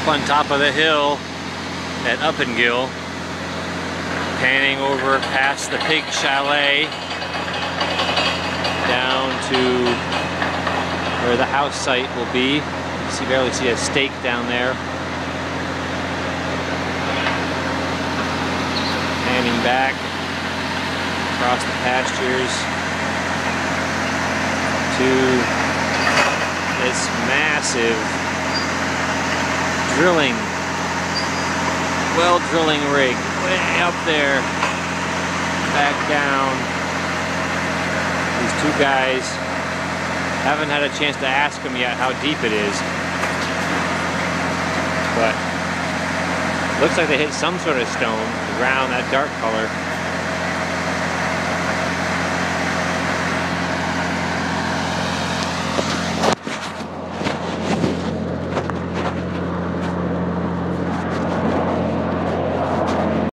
on top of the hill at Upinngil, panning over past the pig chalet down to where the house site will be. You barely see a stake down there. Panning back across the pastures to this massive well drilling rig way up there, back down. These two guys, haven't had a chance to ask them yet how deep it is, but looks like they hit some sort of stone, the ground, that dark color.